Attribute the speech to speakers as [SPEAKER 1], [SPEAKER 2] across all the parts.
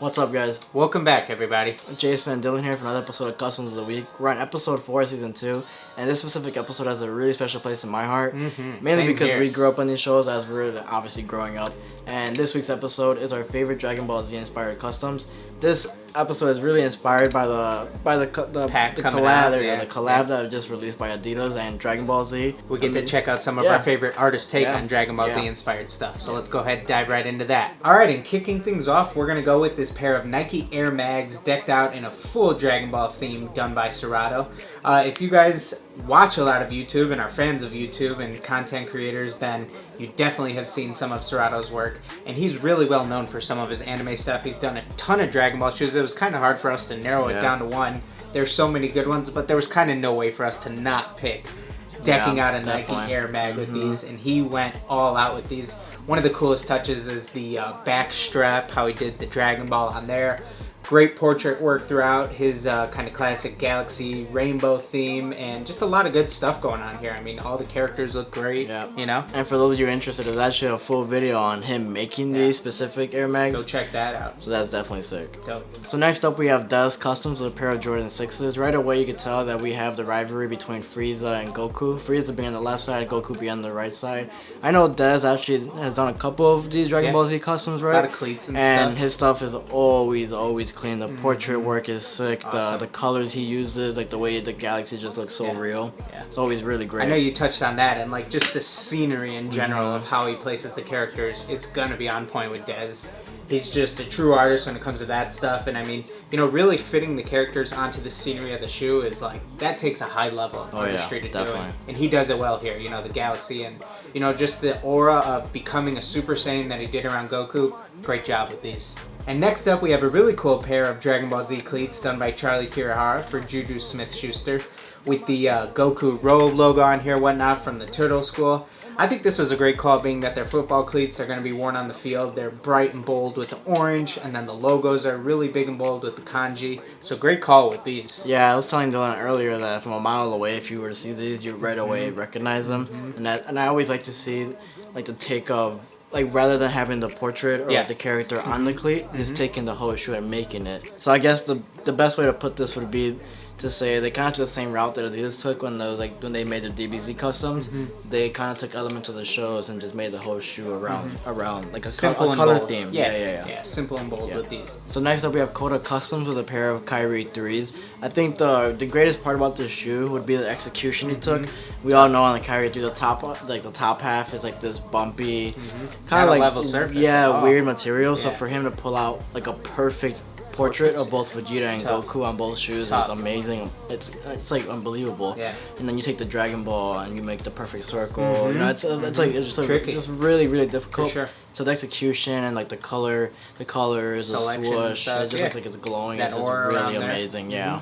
[SPEAKER 1] What's up, guys?
[SPEAKER 2] Welcome back, everybody.
[SPEAKER 1] Jason and Dillon here for another episode of Customs of the Week. We're on episode 4 of season 2, and this specific episode has a really special place in my heart. Mainly because we grew up on these shows as we're obviously growing up. And this week's episode is our favorite Dragon Ball Z inspired customs. This episode is really inspired by the collab that was just released by Adidas and Dragon Ball Z.
[SPEAKER 2] We get to check out some of our favorite artists' take on Dragon Ball Z inspired stuff. So let's go ahead and dive right into that. Alright, and kicking things off, we're going to go with this pair of Nike Air Mags decked out in a full Dragon Ball theme done by Otto. If you guys watch a lot of YouTube and are fans of YouTube and content creators, then you definitely have seen some of Otto's work. And he's really well known for some of his anime stuff. He's done a ton of Dragon Ball shoes. It was kind of hard for us to narrow it down to one. There's so many good ones, but there was kind of no way for us to not pick decking out a Nike Air Mag with these, and he went all out with these. One of the coolest touches is the back strap, how he did the Dragon Ball on there. Great portrait work throughout, his kind of classic galaxy rainbow theme, and just a lot of good stuff going on here. I mean, all the characters look great, you know? And
[SPEAKER 1] for those of you interested, there's actually a full video on him making these specific Air Mags.
[SPEAKER 2] Go check that out.
[SPEAKER 1] So that's definitely sick.
[SPEAKER 2] Dope.
[SPEAKER 1] So next up we have Des Customs with a pair of Jordan 6s. Right away you can tell that we have the rivalry between Frieza and Goku. Frieza being on the left side, Goku being on the right side. I know Des actually has done a couple of these Dragon Ball Z customs, right?
[SPEAKER 2] A lot of cleats and stuff.
[SPEAKER 1] And his stuff is always clean. The portrait work is sick.
[SPEAKER 2] Awesome.
[SPEAKER 1] The colors he uses, like the way the galaxy just looks so real. It's always really great.
[SPEAKER 2] I know you touched on that, and like just the scenery in general of how he places the characters, it's gonna be on point with Des. He's just a true artist when it comes to that stuff, and I mean, you know, really fitting the characters onto the scenery of the shoe is like, that takes a high level of artistry to do it. And he does it well here, you know, the galaxy and, you know, just the aura of becoming a Super Saiyan that he did around Goku. Great job with these. And next up, we have a really cool pair of Dragon Ball Z cleats done by Charlie Kirihara for Juju Smith-Schuster with the Goku Robe logo on here, whatnot, from the Turtle School. I think this was a great call, being that their football cleats are going to be worn on the field. They're bright and bold with the orange, and then the logos are really big and bold with the kanji. So great call with these.
[SPEAKER 1] Yeah, I was telling Dylan earlier that from a mile away, if you were to see these, you right away recognize them. And I always like to see like the take of, like, rather than having the portrait or like the character on the cleat, just taking the whole shoe and making it. So I guess the best way to put this would be to say they kind of took the same route that Adidas took when they made their DBZ customs. They kind of took elements of the shows and just made the whole shoe around like a color theme. Yeah,
[SPEAKER 2] simple and bold with these.
[SPEAKER 1] So next up we have Coda Customs with a pair of Kyrie 3s. I think the greatest part about this shoe would be the execution he took. We all know on the Kyrie 3, the top half is like this bumpy, kind of like
[SPEAKER 2] level surface.
[SPEAKER 1] Weird material. So for him to pull out like a perfect portrait of both Vegeta and Goku on both shoes, it's amazing. It's like unbelievable. And then you take the Dragon Ball and you make the perfect circle. You know, it's just really difficult. So the execution and like the colors, the swoosh, it just looks like it's glowing. It's just really amazing. Yeah.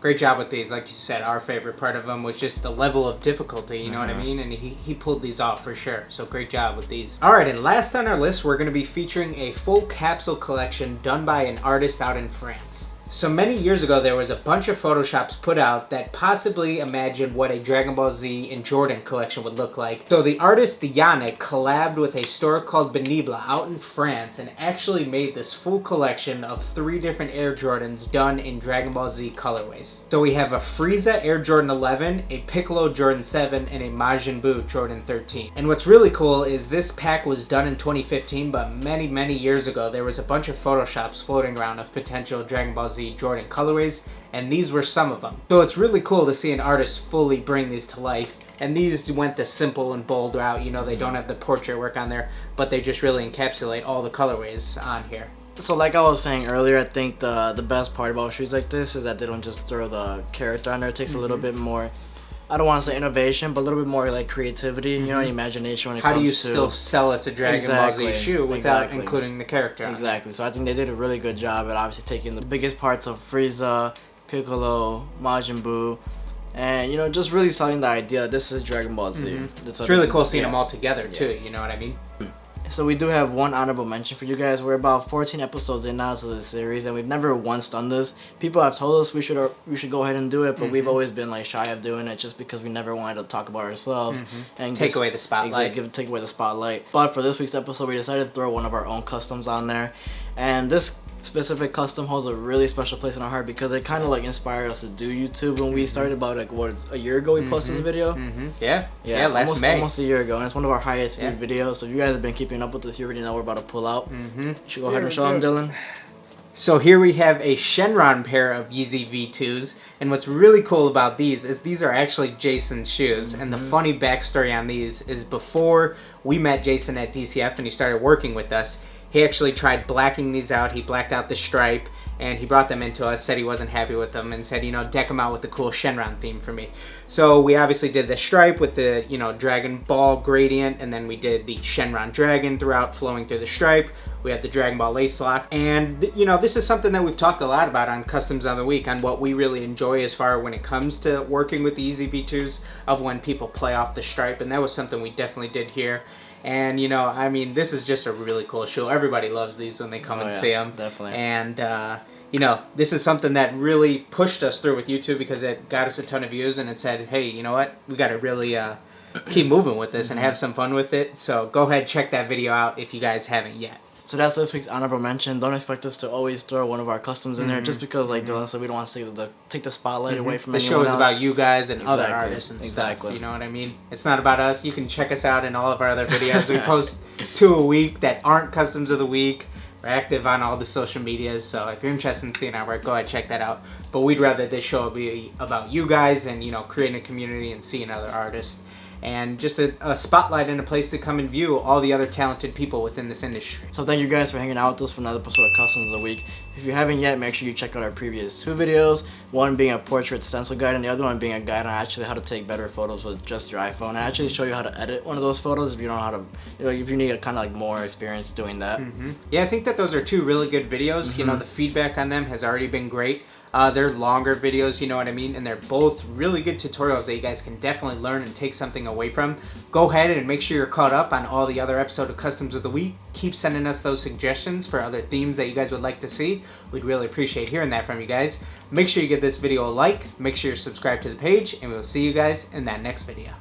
[SPEAKER 2] Great job with these. Like you said, our favorite part of them was just the level of difficulty, you know what I mean? And he pulled these off for sure. So great job with these. Alright, and last on our list, we're going to be featuring a full capsule collection done by an artist out in France. So many years ago, there was a bunch of photoshops put out that possibly imagined what a Dragon Ball Z and Jordan collection would look like. So the artist Yannick collabed with a store called Benible out in France and actually made this full collection of 3 different Air Jordans done in Dragon Ball Z colorways. So we have a Frieza Air Jordan 11, a Piccolo Jordan 7, and a Majin Buu Jordan 13. And what's really cool is this pack was done in 2015, but many years ago, there was a bunch of photoshops floating around of potential Dragon Ball Z Jordan colorways, and these were some of them. So it's really cool to see an artist fully bring these to life, and these went the simple and bold route. You know, they don't have the portrait work on there, but they just really encapsulate all the colorways on here.
[SPEAKER 1] So like I was saying earlier, I think the best part about shoes like this is that they don't just throw the character on there. It takes a little bit more, I don't want to say innovation, but a little bit more like creativity, you know, imagination when it comes to...
[SPEAKER 2] How do you still sell it to Dragon Ball Z shoe without including the character?
[SPEAKER 1] Exactly. So I think they did a really good job at obviously taking the biggest parts of Frieza, Piccolo, Majin Buu, and, you know, just really selling the idea that this is Dragon Ball Z.
[SPEAKER 2] It's really cool seeing them all together too, you know what I mean?
[SPEAKER 1] So we do have one honorable mention for you guys. We're about 14 episodes in now to the series, and we've never once done this. People have told us we should go ahead and do it, but we've always been like shy of doing it just because we never wanted to talk about ourselves and
[SPEAKER 2] take away the spotlight.
[SPEAKER 1] Take away the spotlight. But for this week's episode, we decided to throw one of our own customs on there, and this specific custom holds a really special place in our heart because it kind of like inspired us to do YouTube when we started about like a year ago we posted the video.
[SPEAKER 2] Yeah, last May.
[SPEAKER 1] Almost a year ago, and it's one of our highest viewed videos. So if you guys have been keeping up with this, you already know we're about to pull out. You should go ahead and show them, Dillon.
[SPEAKER 2] So here we have a Shenron pair of Yeezy V2s, and what's really cool about these is these are actually Jason's shoes, and the funny backstory on these is before we met Jason at DCF and he started working with us, he actually tried blacking these out. He blacked out the stripe, and he brought them into us, said he wasn't happy with them, and said, you know, deck them out with the cool Shenron theme for me. So we obviously did the stripe with the, you know, Dragon Ball gradient, and then we did the Shenron Dragon throughout, flowing through the stripe. We had the Dragon Ball lace lock, and, you know, this is something that we've talked a lot about on Customs of the Week, on what we really enjoy as far when it comes to working with the Yeezy V2s, of when people play off the stripe, and that was something we definitely did here. And, you know, I mean, this is just a really cool shoe. Everybody loves these when they come and see them.
[SPEAKER 1] Definitely.
[SPEAKER 2] And, you know, this is something that really pushed us through with YouTube because it got us a ton of views, and it said, hey, you know what? We got to really keep moving with this and have some fun with it. So go ahead, check that video out if you guys haven't yet.
[SPEAKER 1] So that's this week's honorable mention. Don't expect us to always throw one of our customs in there just because, like Dillon said, we don't want to take the spotlight away from anyone else.
[SPEAKER 2] The show is about you guys and other artists and stuff. You know what I mean? It's not about us. You can check us out in all of our other videos. We post 2 a week that aren't Customs of the Week. We're active on all the social medias, so if you're interested in seeing our work, go ahead and check that out. But we'd rather this show be about you guys and, you know, creating a community and seeing other artists. And just a spotlight and a place to come and view all the other talented people within this industry.
[SPEAKER 1] So thank you guys for hanging out with us for another episode of Customs of the Week. If you haven't yet, make sure you check out our previous 2 videos. One being a portrait stencil guide, and the other one being a guide on actually how to take better photos with just your iPhone. I actually show you how to edit one of those photos if you don't know how to, like, if you need a kind of like more experience doing that.
[SPEAKER 2] Yeah, I think that those are 2 really good videos. You know, the feedback on them has already been great. They're longer videos, you know what I mean? And they're both really good tutorials that you guys can definitely learn and take something away from. Go ahead and make sure you're caught up on all the other episodes of Customs of the Week. Keep sending us those suggestions for other themes that you guys would like to see. We'd really appreciate hearing that from you guys. Make sure you give this video a like, make sure you're subscribed to the page, and we'll see you guys in that next video.